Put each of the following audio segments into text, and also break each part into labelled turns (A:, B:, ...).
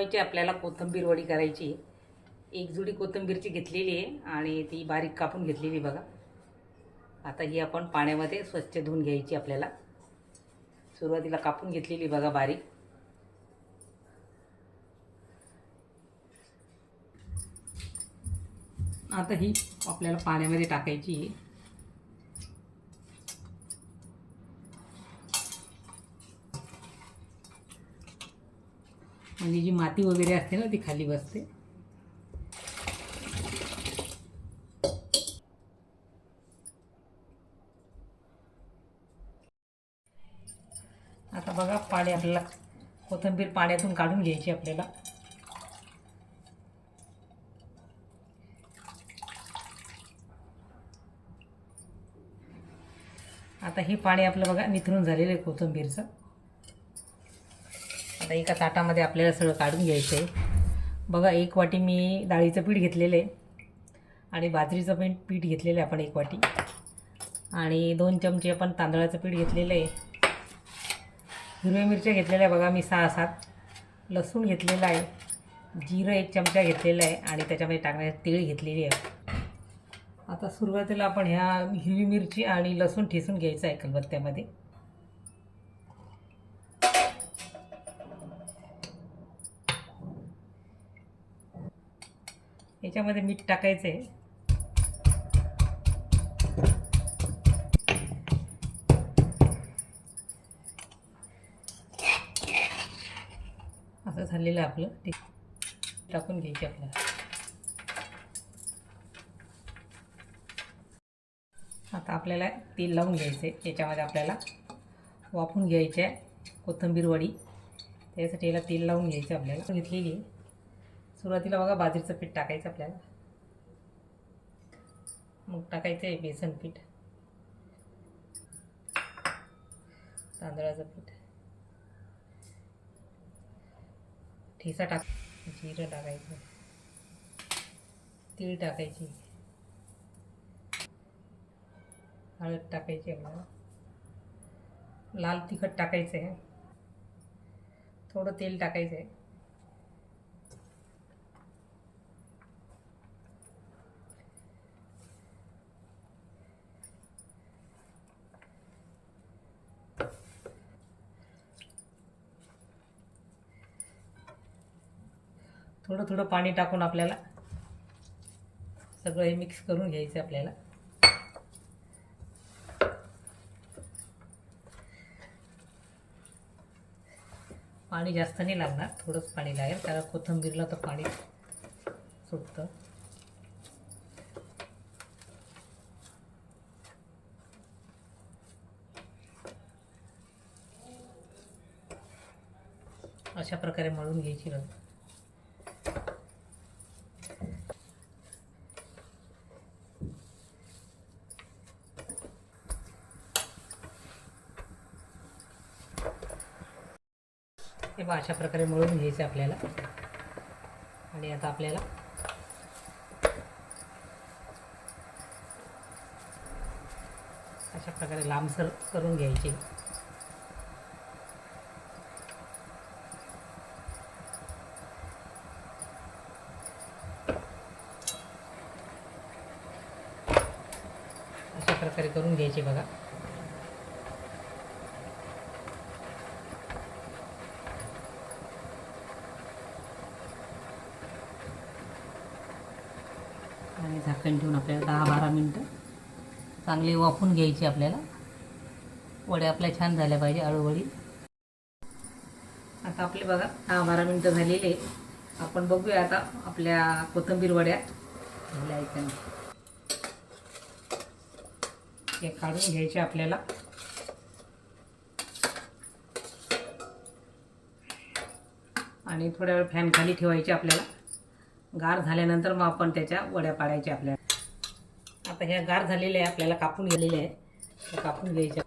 A: आपल्याला कोथिंबीर वडी करायची आहे। एक जुडी कोथिंबीरची घेतलेली आहे आणि ती बारीक कापून घेतलेली बघा। आता ही आपण पाण्यामध्ये स्वच्छ धुवून घ्यायची आपल्याला। सुरुवातीला कापून घेतलेली बघा बारीक। आता ही आपल्याला पाण्यामध्ये टाकायची आहे। म्हणजे जी माती वगैरे असते ना ती खाली बसते। आता बघा पाणी आपल्याला कोथिंबीर पाण्यातून काढून घ्यायची आपल्याला। आता हे पाणी आपलं बघा निथरून झालेलं आहे कोथिंबीरचं। आता एका ताटामध्ये आपल्याला सगळं काढून घ्यायचं आहे। बघा एक वाटी मी डाळीचं पीठ घेतलेलं आहे आणि बाजरीचं पीठ घेतलेलं आहे आपण एक वाटी, आणि 2 चमचे आपण तांदळाचं पीठ घेतलेलं आहे। हिरव्या मिरच्या घेतलेल्या आहे बघा मी 6-7, लसूण घेतलेला आहे, जिरं 1 चमचा घेतलेला आहे आणि त्याच्यामध्ये टाकण्यासाठी तीळ घेतलेली आहे। आता सुरुवातीला आपण ह्या हिरवी मिरची आणि लसूण ठेचून घ्यायचं आहे खलबत्त्यामध्ये। याच्यामध्ये मीठ टाकायचं आहे। असं झालेलं आपलं ते टाकून घ्यायचे आपल्याला। आता आपल्याला तेल लावून घ्यायचं आहे। याच्यामध्ये आपल्याला वाफवून घ्यायची आहे कोथिंबीर वडी। त्यासाठी याला तेल लावून घ्यायचं आपल्याला। घेतलेली आहे। सुरुवातीला बघा बाजरीचं पीठ टाकायचं आपल्याला, मग टाकायचं आहे बेसन पीठ, तांदळाचं पीठ, ठेचा टाक, जिरं टाकायचं, तीळ टाकायची, हळद टाकायची आपल्याला, लाल तिखट टाकायचं आहे, थोडं तेल टाकायचं आहे, थोडं थोडं पाणी टाकून आपल्याला सगळं हे मिक्स करून घ्यायचं आपल्याला। पाणी जास्त नाही लागणार, थोडंच पाणी लागेल, कारण कोथिंबीरला तर पाणी सुटतं। अशा प्रकारे मळून घ्यायची बघा। हे बघा अशा प्रकारे मळून घ्यायचं आपल्याला। आणि आता आपल्याला अशा प्रकारे लांबसर करून घ्यायचे। अशा प्रकारे करून घ्यायचे बघा। आणि झाकण ठेवून आपल्याला 10-12 मिनटं चांगली वाफवून घ्यायची आपल्याला। वड्या आपल्या छान झाल्या पाहिजे, अळूवडी। आता आपले बघा 10-12 मिनटं झालेले। आपण बघूया आता आपल्या कोथिंबीर वड्या झाल्या आहेत का नाही। हे काढून घ्यायचे आपल्याला आणि थोड्या वेळ फॅन खाली ठेवायचे आपल्याला। गार झाल्यानंतर मग आपण त्याच्या वड्या पाडायच्या आपल्याला। आता ह्या गार झालेल्या आहे, आपल्याला कापून गेलेल्या आहे, त्या कापून घ्यायच्या।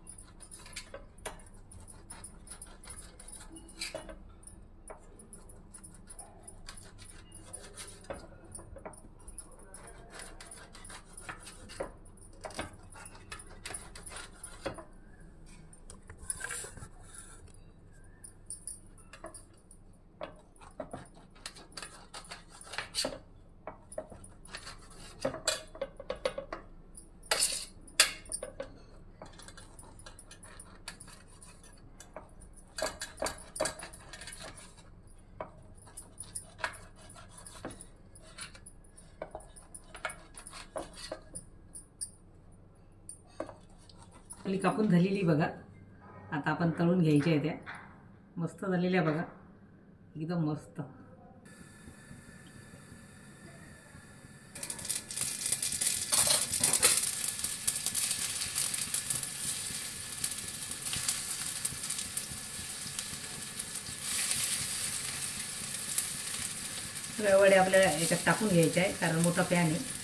A: आपली कापून झालेली बघा. आता आपण तळून घ्यायच्या आहे त्या. मस्त झालेल्या बघा, एकदम मस्त. सगळ्या वड्या आपल्याला याच्यात टाकून घ्यायच्या आहे, कारण मोठा पॅन आहे.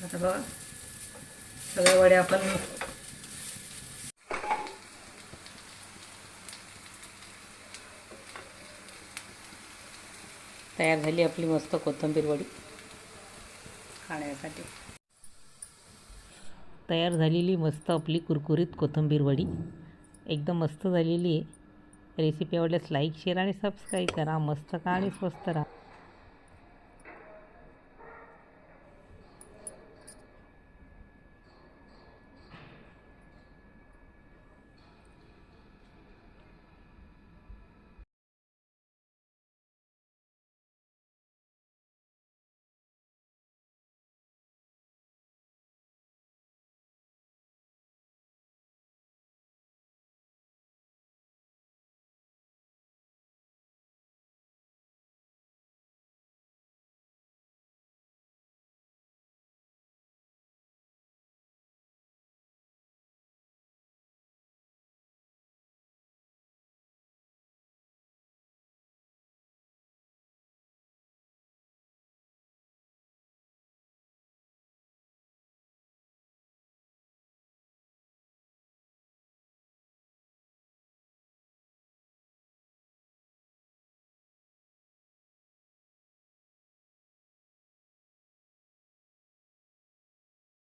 A: आता बघा सगळ्या वड्या आपण तयार झाली आपली मस्त कोथिंबीर वडी खाण्यासाठी. तयार झालेली मस्त आपली कुरकुरीत कोथिंबीर वडी एकदम मस्त झालेली आहे. रेसिपी आवडल्यास लाईक शेअर आणि सबस्क्राईब करा. मस्त खा आणि स्वस्त राहा.